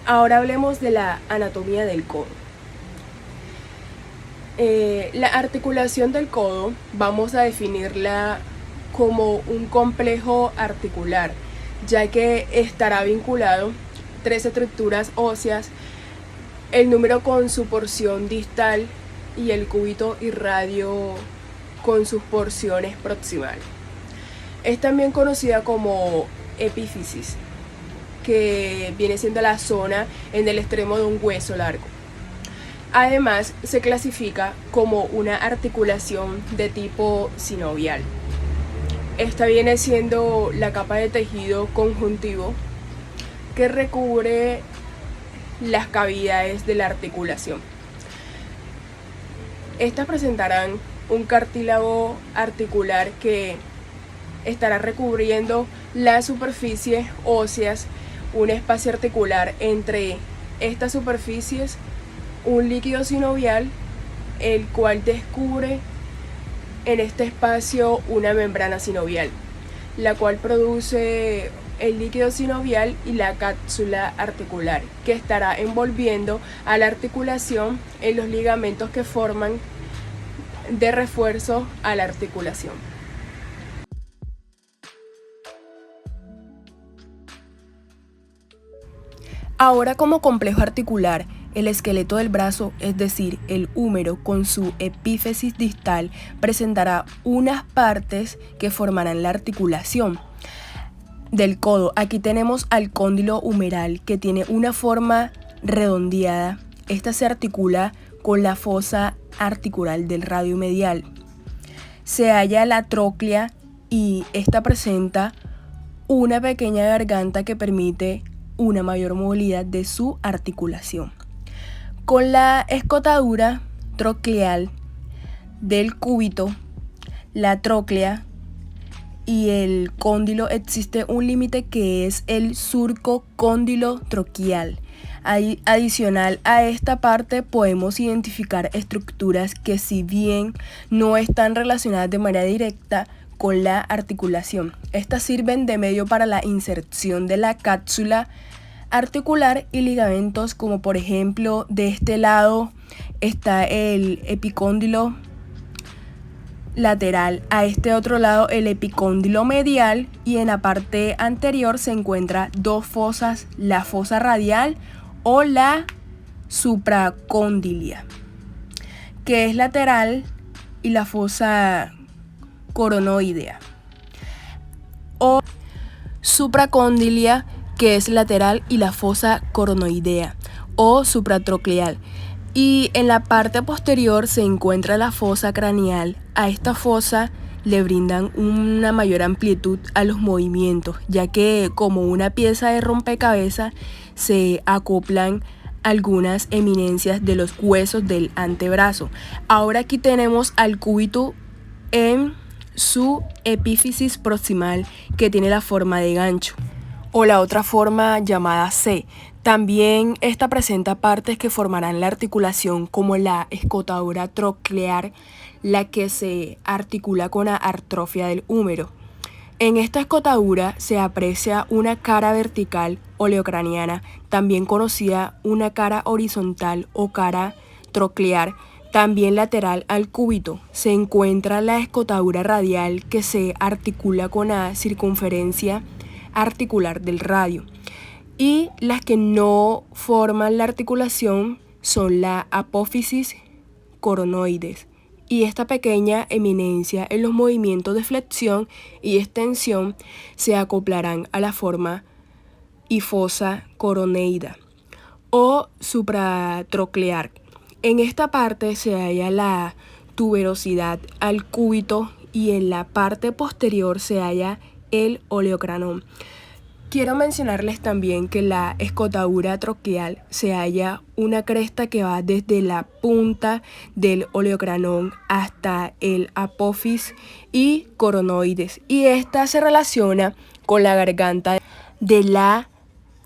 Ahora hablemos de la anatomía del codo. La articulación del codo vamos a definirla como un complejo articular, ya que estará vinculado 3 estructuras óseas, el número con su porción distal y el cúbito y radio con sus porciones proximales. Es también conocida como epífisis, que viene siendo la zona en el extremo de un hueso largo. Además, se clasifica como una articulación de tipo sinovial. Esta viene siendo la capa de tejido conjuntivo que recubre las cavidades de la articulación. Estas presentarán un cartílago articular que estará recubriendo las superficies óseas, un espacio articular entre estas superficies, un líquido sinovial, el cual descubre en este espacio una membrana sinovial, la cual produce el líquido sinovial y la cápsula articular, que estará envolviendo a la articulación en los ligamentos que forman de refuerzo a la articulación. Ahora, como complejo articular, el esqueleto del brazo, es decir, el húmero con su epífisis distal, presentará unas partes que formarán la articulación del codo. Aquí tenemos al cóndilo humeral, que tiene una forma redondeada. Esta se articula con la fosa articular del radio medial. Se halla la tróclea y esta presenta una pequeña garganta que permite una mayor movilidad de su articulación. Con la escotadura trocleal del cúbito, la tróclea y el cóndilo existe un límite que es el surco cóndilo troquial. Adicional a esta parte podemos identificar estructuras que, si bien no están relacionadas de manera directa con la articulación, estas sirven de medio para la inserción de la cápsula articular y ligamentos, como por ejemplo de este lado está el epicóndilo lateral, a este otro lado el epicóndilo medial, y en la parte anterior se encuentran dos fosas, la fosa radial o la supracóndilia, que es lateral, y la fosa coronoidea o supracóndilia, que es lateral, y la fosa coronoidea o supratrocleal. Y en la parte posterior se encuentra la fosa craneal. A esta fosa le brindan una mayor amplitud a los movimientos, ya que como una pieza de rompecabezas se acoplan algunas eminencias de los huesos del antebrazo. Ahora aquí tenemos al cúbito en su epífisis proximal, que tiene la forma de gancho, o la otra forma llamada C. También esta presenta partes que formarán la articulación, como la escotadura troclear, la que se articula con la atrofia del húmero. En esta escotadura se aprecia una cara vertical oleocraniana, también conocida una cara horizontal o cara troclear, también lateral al cúbito. Se encuentra la escotadura radial, que se articula con la circunferencia articular del radio, y las que no forman la articulación son la apófisis coronoides y esta pequeña eminencia en los movimientos de flexión y extensión se acoplarán a la forma y fosa coroneida o supratroclear. En esta parte se halla la tuberosidad al cúbito y en la parte posterior se halla el oleocranón. Quiero mencionarles también que en la escotadura troquial se halla una cresta que va desde la punta del oleocranón hasta el apófisis y coronoides, y esta se relaciona con la garganta de la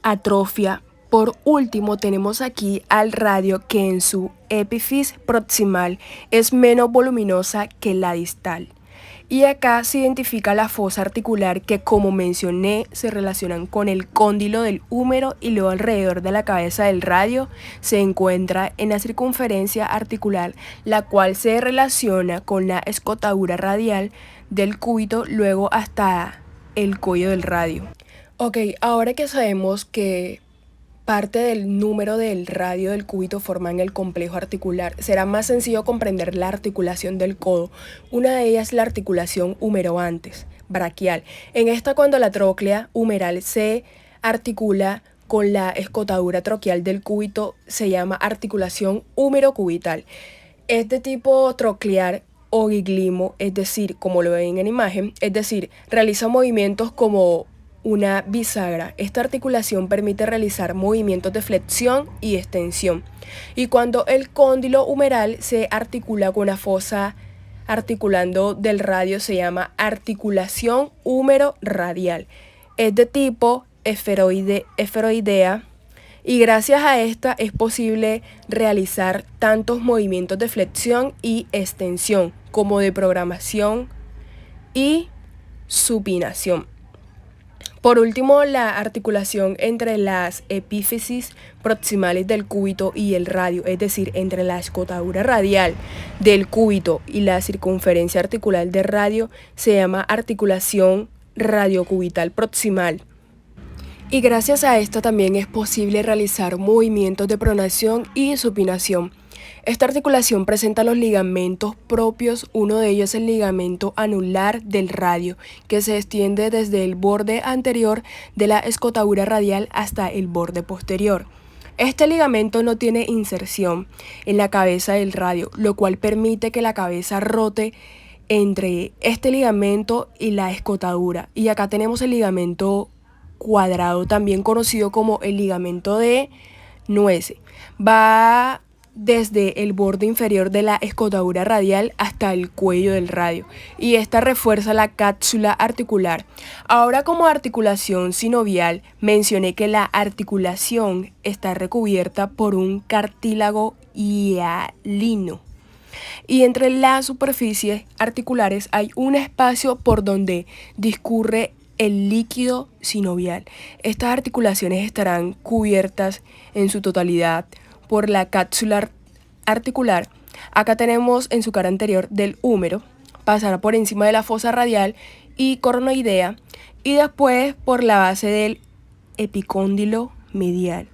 atrofia. Por último, tenemos aquí al radio, que en su epífisis proximal es menos voluminosa que la distal, Y acá se identifica la fosa articular que, como mencioné, se relacionan con el cóndilo del húmero, y luego alrededor de la cabeza del radio se encuentra en la circunferencia articular, la cual se relaciona con la escotadura radial del cúbito, luego hasta el cuello del radio. Ok, ahora que sabemos que parte del número del radio del cúbito forman el complejo articular, será más sencillo comprender la articulación del codo. Una de ellas es la articulación húmero-antes, braquial. En esta, cuando la tróclea humeral se articula con la escotadura troquial del cúbito, se llama articulación húmero-cubital. Este tipo troclear o guiglimo, es decir, como lo ven en imagen, es decir, realiza movimientos como una bisagra. Esta articulación permite realizar movimientos de flexión y extensión. Y cuando el cóndilo humeral se articula con una fosa articulando del radio, se llama articulación húmero-radial. Es de tipo esferoidea, y gracias a esta es posible realizar tantos movimientos de flexión y extensión como de programación y supinación. Por último, la articulación entre las epífisis proximales del cúbito y el radio, es decir, entre la escotadura radial del cúbito y la circunferencia articular del radio, se llama articulación radiocubital proximal. Y gracias a esta también es posible realizar movimientos de pronación y supinación. Esta articulación presenta los ligamentos propios. Uno de ellos es el ligamento anular del radio, que se extiende desde el borde anterior de la escotadura radial hasta el borde posterior. Este ligamento no tiene inserción en la cabeza del radio, lo cual permite que la cabeza rote entre este ligamento y la escotadura. Y acá tenemos el ligamento cuadrado, también conocido como el ligamento de Nuece. Va desde el borde inferior de la escotadura radial hasta el cuello del radio, y esta refuerza la cápsula articular. Ahora, como articulación sinovial, mencioné que la articulación está recubierta por un cartílago hialino, y entre las superficies articulares hay un espacio por donde discurre el líquido sinovial. Estas articulaciones estarán cubiertas en su totalidad por la cápsula articular. Acá tenemos en su cara anterior del húmero, pasará por encima de la fosa radial y coronoidea, y después por la base del epicóndilo medial,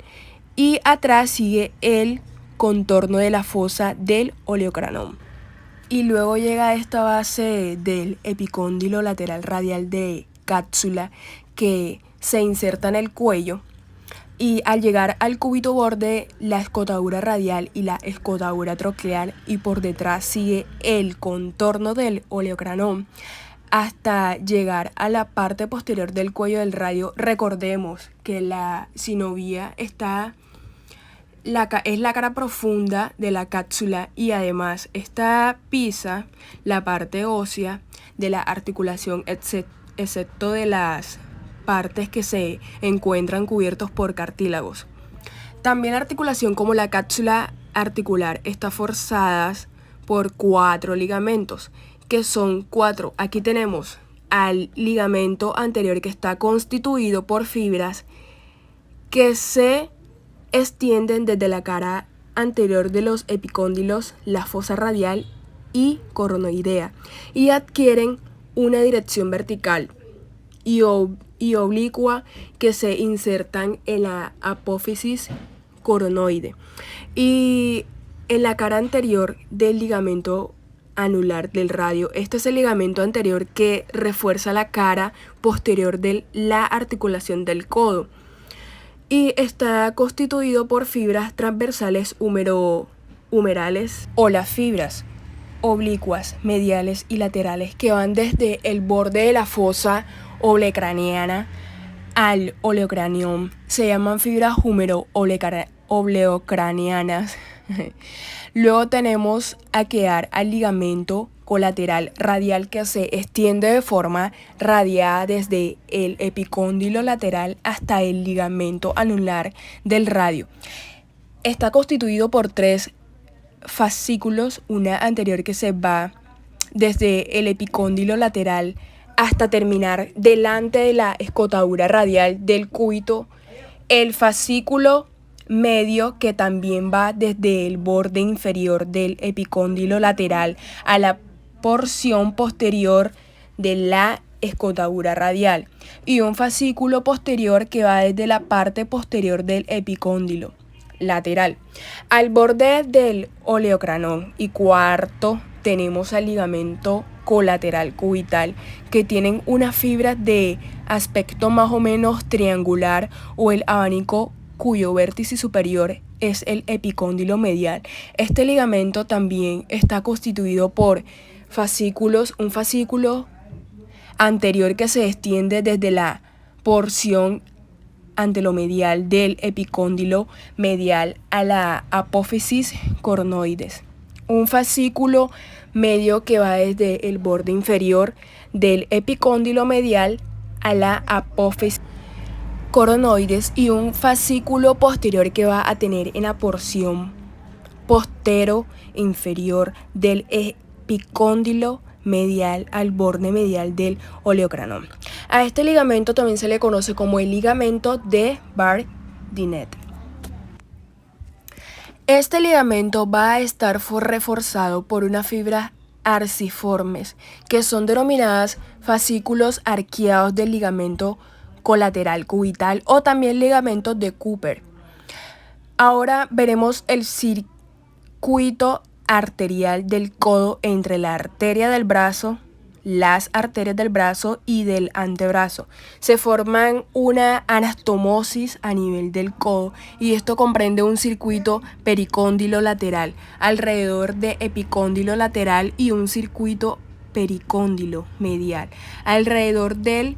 y atrás sigue el contorno de la fosa del oleocranón. Y luego llega a esta base del epicóndilo lateral radial de cápsula, que se inserta en el cuello, y al llegar al cúbito borde, la escotadura radial y la escotadura troclear, y por detrás sigue el contorno del oleocranón hasta llegar a la parte posterior del cuello del radio. Recordemos que la sinovía es la cara profunda de la cápsula, y además esta pisa la parte ósea de la articulación, excepto de las partes que se encuentran cubiertos por cartílagos. También la articulación, como la cápsula articular, está forzada por 4 ligamentos, que son 4. Aquí tenemos al ligamento anterior, que está constituido por fibras que se extienden desde la cara anterior de los epicóndilos, la fosa radial y coronoidea, y adquieren una dirección vertical y oblicua, que se insertan en la apófisis coronoide y en la cara anterior del ligamento anular del radio. Este es el ligamento anterior que refuerza la cara posterior de la articulación del codo, y está constituido por fibras transversales humerales, o las fibras oblicuas, mediales y laterales, que van desde el borde de la fosa olecraniana al oleocranión. Se llaman fibras húmero-oleocranianas. Luego tenemos a quedar al ligamento colateral radial, que se extiende de forma radiada desde el epicóndilo lateral hasta el ligamento anular del radio. Está constituido por 3 fascículos, una anterior que se va desde el epicóndilo lateral hasta terminar delante de la escotadura radial del cúbito, el fascículo medio, que también va desde el borde inferior del epicóndilo lateral a la porción posterior de la escotadura radial, y un fascículo posterior que va desde la parte posterior del epicóndilo lateral al borde del oleocranón. Y cuarto, tenemos al ligamento colateral cubital, que tienen unas fibras de aspecto más o menos triangular o el abanico, cuyo vértice superior es el epicóndilo medial. Este ligamento también está constituido por fascículos, un fascículo anterior que se extiende desde la porción antelomedial del epicóndilo medial a la apófisis coronoides, un fascículo medio que va desde el borde inferior del epicóndilo medial a la apófisis coronoides, y un fascículo posterior que va a tener en la porción postero inferior del epicóndilo medial al borde medial del oleocranón. A este ligamento también se le conoce como el ligamento de Barr-Dinnet. Este ligamento va a estar reforzado por unas fibras arciformes, que son denominadas fascículos arqueados del ligamento colateral cubital, o también ligamentos de Cooper. Ahora veremos el circuito arterial del codo entre la arteria del brazo, las arterias del brazo y del antebrazo. Se forman una anastomosis a nivel del codo, y esto comprende un circuito pericóndilo lateral alrededor de epicóndilo lateral y un circuito pericóndilo medial alrededor del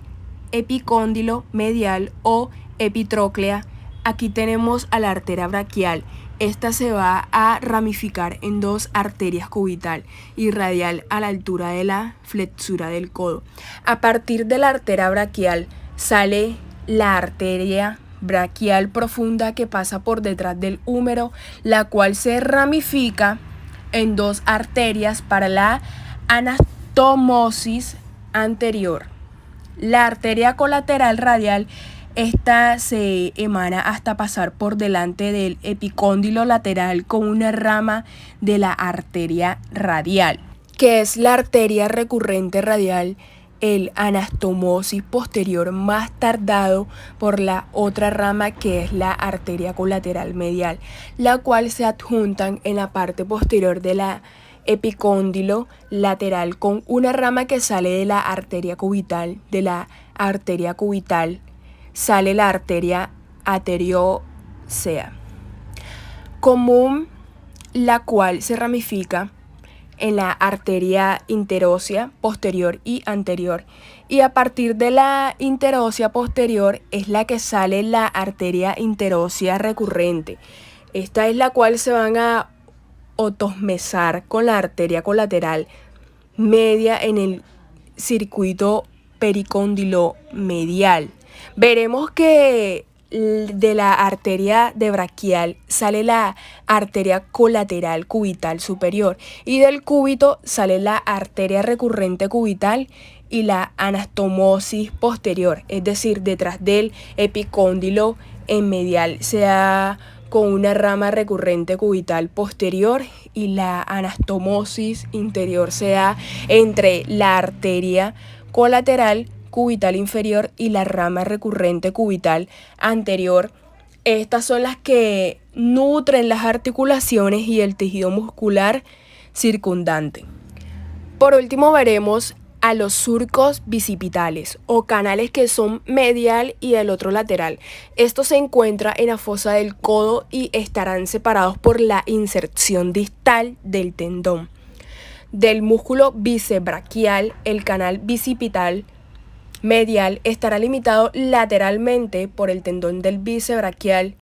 epicóndilo medial o epitróclea. Aquí tenemos a la arteria braquial. Esta se va a ramificar en dos arterias cubital y radial a la altura de la flexura del codo. A partir de la arteria braquial sale la arteria braquial profunda, que pasa por detrás del húmero, la cual se ramifica en dos arterias para la anastomosis anterior. La arteria colateral radial, esta se emana hasta pasar por delante del epicóndilo lateral con una rama de la arteria radial, que es la arteria recurrente radial, el anastomosis posterior más tardado por la otra rama, que es la arteria colateral medial, la cual se adjuntan en la parte posterior de la epicóndilo lateral con una rama que sale de la arteria cubital. De la arteria cubital sale la arteria arteriosea común, la cual se ramifica en la arteria interósea posterior y anterior, y a partir de la interósea posterior es la que sale la arteria interósea recurrente. Esta es la cual se van a otosmesar con la arteria colateral media en el circuito pericóndilo medial. Veremos que de la arteria de braquial sale la arteria colateral cubital superior, y del cúbito sale la arteria recurrente cubital y la anastomosis posterior, es decir, detrás del epicóndilo en medial se da con una rama recurrente cubital posterior, y la anastomosis interior se da entre la arteria colateral cubital inferior y la rama recurrente cubital anterior. Estas son las que nutren las articulaciones y el tejido muscular circundante. Por último, veremos a los surcos bicipitales o canales, que son medial y el otro lateral. Esto se encuentra en la fosa del codo y estarán separados por la inserción distal del tendón del músculo bíceps braquial. El canal bicipital medial estará limitado lateralmente por el tendón del bíceps braquial